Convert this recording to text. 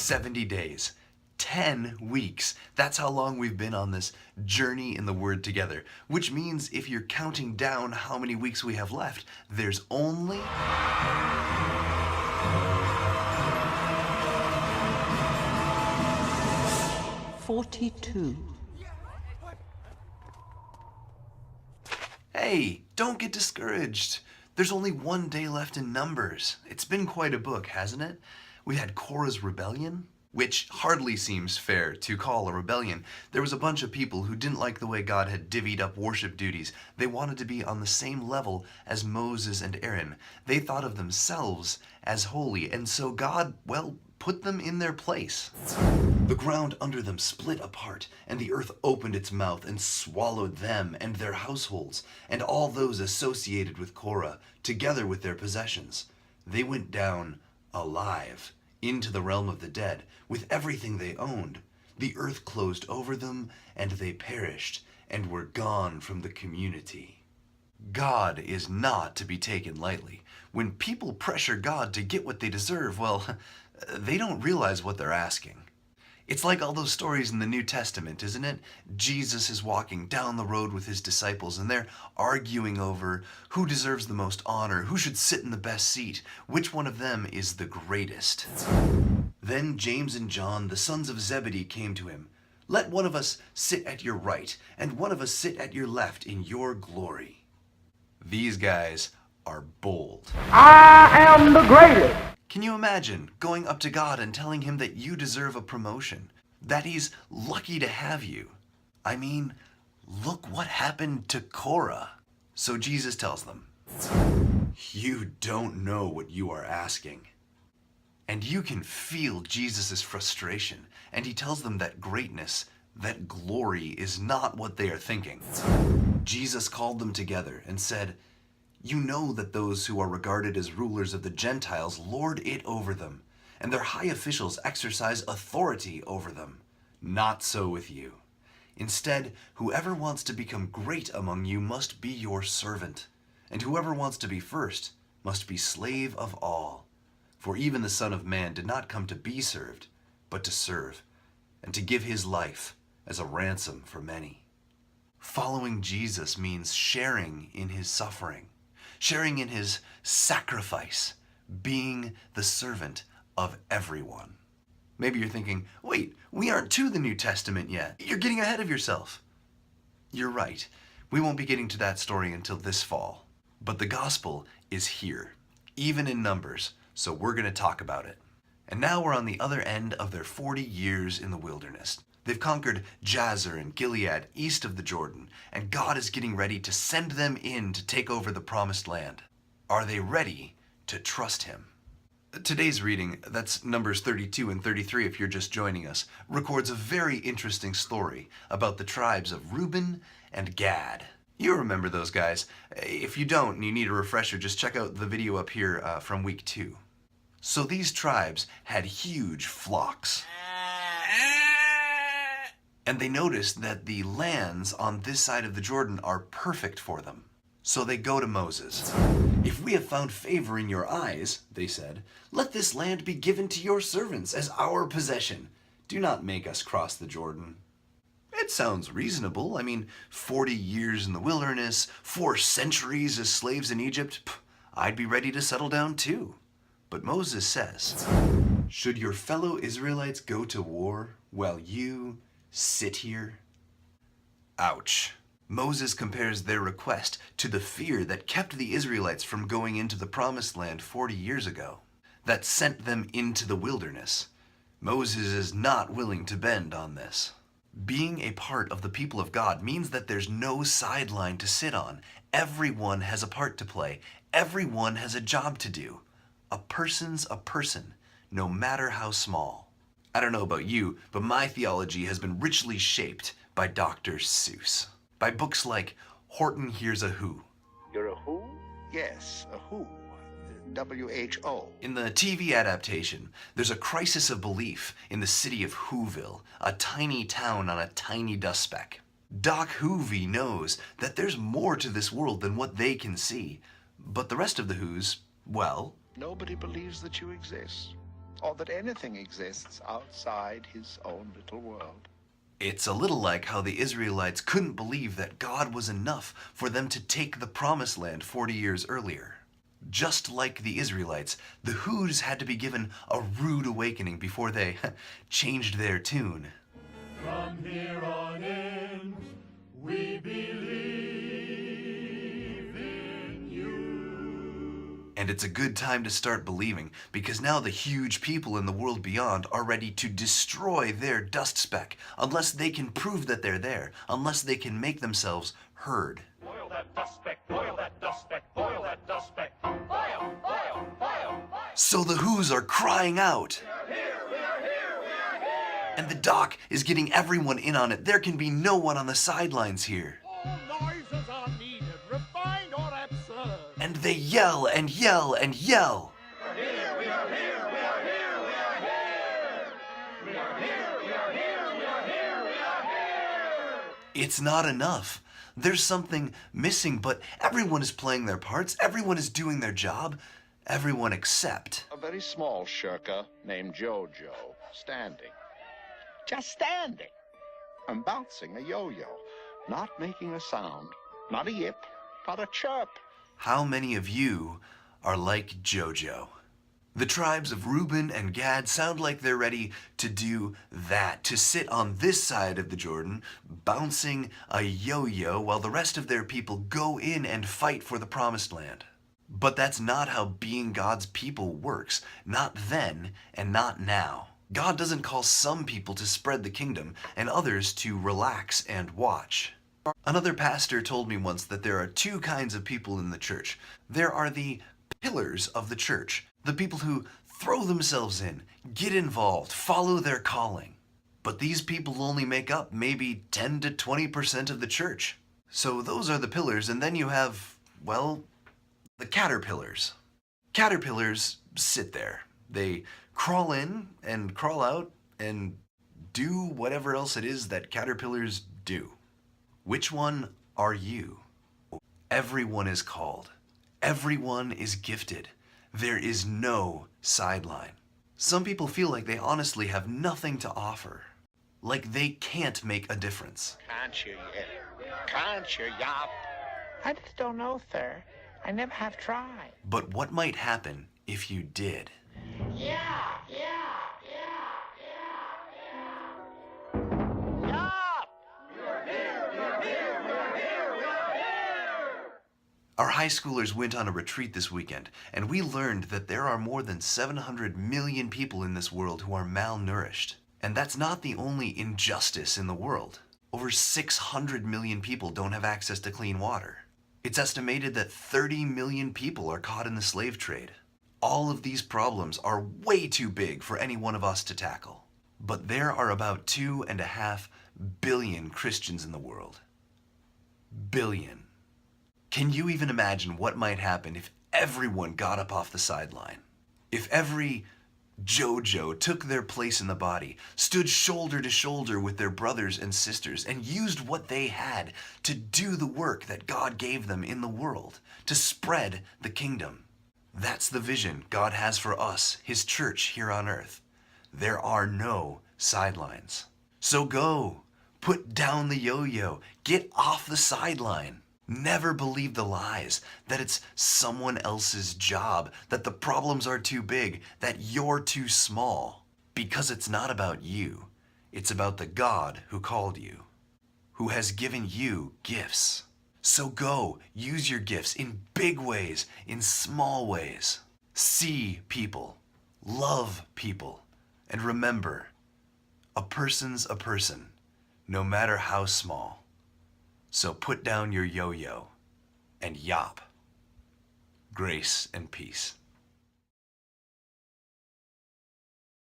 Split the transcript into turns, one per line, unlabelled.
70 days. 10 weeks. That's how long we've been on this journey in the Word together. Which means if you're counting down how many weeks we have left, there's only...
42.
Hey, don't get discouraged. There's only one day left in Numbers. It's been quite a book, hasn't it? We had Coras Rebellion, which hardly seems fair to call a rebellion. There was a bunch of people who didn't like the way God had divvied up worship duties. They wanted to be on the same level as Moses and Aaron. They thought of themselves as holy, and so God, well, put them in their place. The ground under them split apart, and the earth opened its mouth and swallowed them and their households, and all those associated with Korah, together with their possessions. They went down alive into the realm of the dead, with everything they owned. The earth closed over them, and they perished, and were gone from the community. God is not to be taken lightly. When people pressure God to get what they deserve, well, they don't realize what they're asking. It's like all those stories in the New Testament, isn't it? Jesus is walking down the road with his disciples, and they're arguing over who deserves the most honor, who should sit in the best seat, which one of them is the greatest. Then James and John, the sons of Zebedee, came to him. "Let one of us sit at your right, and one of us sit at your left in your glory." These guys are bold.
I am the greatest.
Can you imagine going up to God and telling him that you deserve a promotion? That he's lucky to have you? I mean, look what happened to Korah. So Jesus tells them, "You don't know what you are asking." And you can feel Jesus' frustration, and he tells them that greatness, that glory, is not what they are thinking. Jesus called them together and said, "You know that those who are regarded as rulers of the Gentiles lord it over them, and their high officials exercise authority over them. Not so with you. Instead, whoever wants to become great among you must be your servant, and whoever wants to be first must be slave of all. For even the Son of Man did not come to be served, but to serve, and to give his life as a ransom for many." Following Jesus means sharing in his suffering, sharing in his sacrifice, being the servant of everyone. Maybe you're thinking, wait, we aren't to the New Testament yet. You're getting ahead of yourself. You're right. We won't be getting to that story until this fall. But the gospel is here, even in Numbers, so we're going to talk about it. And now we're on the other end of their 40 years in the wilderness. They've conquered Jazer and Gilead east of the Jordan, and God is getting ready to send them in to take over the promised land. Are they ready to trust him? Today's reading, that's Numbers 32 and 33 if you're just joining us, records a very interesting story about the tribes of Reuben and Gad. You remember those guys. If you don't and you need a refresher, just check out the video up here from week 2. So these tribes had huge flocks. And they noticed that the lands on this side of the Jordan are perfect for them. So they go to Moses. "If we have found favor in your eyes," they said, "let this land be given to your servants as our possession. Do not make us cross the Jordan." It sounds reasonable. I mean, 40 years in the wilderness, 4 centuries as slaves in Egypt. I'd be ready to settle down too. But Moses says, "Should your fellow Israelites go to war while you sit here?" Ouch. Moses compares their request to the fear that kept the Israelites from going into the promised land 40 years ago, that sent them into the wilderness. Moses is not willing to bend on this. Being a part of the people of God means that there's no sideline to sit on. Everyone has a part to play. Everyone has a job to do. A person's a person, no matter how small. I don't know about you, but my theology has been richly shaped by Dr. Seuss. By books like Horton Hears a Who.
You're a who? Yes, a who. W-H-O.
In the TV adaptation, there's a crisis of belief in the city of Whoville, a tiny town on a tiny dust speck. Doc Whovy knows that there's more to this world than what they can see, but the rest of the Whos, well...
Nobody believes that you exist. or that anything exists outside his own little world.
It's a little like how the Israelites couldn't believe that God was enough for them to take the Promised Land 40 years earlier. Just like the Israelites, the Who's had to be given a rude awakening before they changed their tune.
From here on in, we believe in you.
And it's a good time to start believing, because now the huge people in the world beyond are ready to destroy their dust speck, unless they can prove that they're there, unless they can make themselves heard.
Boil that dust speck, boil that dust speck, boil that dust speck. Boil, boil, boil, boil.
So the Who's are crying out.
We are here, we are here, we are here.
And the doc is getting everyone in on it. There can be no one on the sidelines here.
All noises are needed, refined or absurd.
And they yell and yell and yell.
We are here, we are here, we are here, we are here. We are here, we are here, we are here, we are here.
It's not enough. There's something missing, but everyone is playing their parts. Everyone is doing their job. Everyone except...
A very small shirker named Jojo, standing. Just standing. And bouncing a yo-yo. Not making a sound. Not a yip. Not a chirp.
How many of you are like Jojo? The tribes of Reuben and Gad sound like they're ready to do that, to sit on this side of the Jordan, bouncing a yo-yo while the rest of their people go in and fight for the Promised Land. But that's not how being God's people works, not then and not now. God doesn't call some people to spread the kingdom and others to relax and watch. Another pastor told me once that there are two kinds of people in the church. There are the pillars of the church, the people who throw themselves in, get involved, follow their calling. But these people only make up maybe 10 to 20% of the church. So those are the pillars, and then you have, well, the caterpillars. Caterpillars sit there. They crawl in and crawl out and do whatever else it is that caterpillars do. Which one are you? Everyone is called. Everyone is gifted. There is no sideline. Some people feel like they honestly have nothing to offer. Like they can't make a difference.
Can't you, Can't you, Yop? I just don't know, sir. I never have tried.
But what might happen if you did? Our high schoolers went on a retreat this weekend, and we learned that there are more than 700 million people in this world who are malnourished. And that's not the only injustice in the world. Over 600 million people don't have access to clean water. It's estimated that 30 million people are caught in the slave trade. All of these problems are way too big for any one of us to tackle. But there are about 2.5 billion Christians in the world. Billion. Can you even imagine what might happen if everyone got up off the sideline? If every Jojo took their place in the body, stood shoulder to shoulder with their brothers and sisters, and used what they had to do the work that God gave them in the world, to spread the kingdom. That's the vision God has for us, His church here on earth. There are no sidelines. So go, put down the yo-yo, get off the sideline. Never believe the lies that it's someone else's job, that the problems are too big, that you're too small. Because it's not about you. It's about the God who called you, who has given you gifts. So go, use your gifts in big ways, in small ways. See people, love people, and remember, a person's a person, no matter how small. So put down your yo-yo and yop. Grace and peace.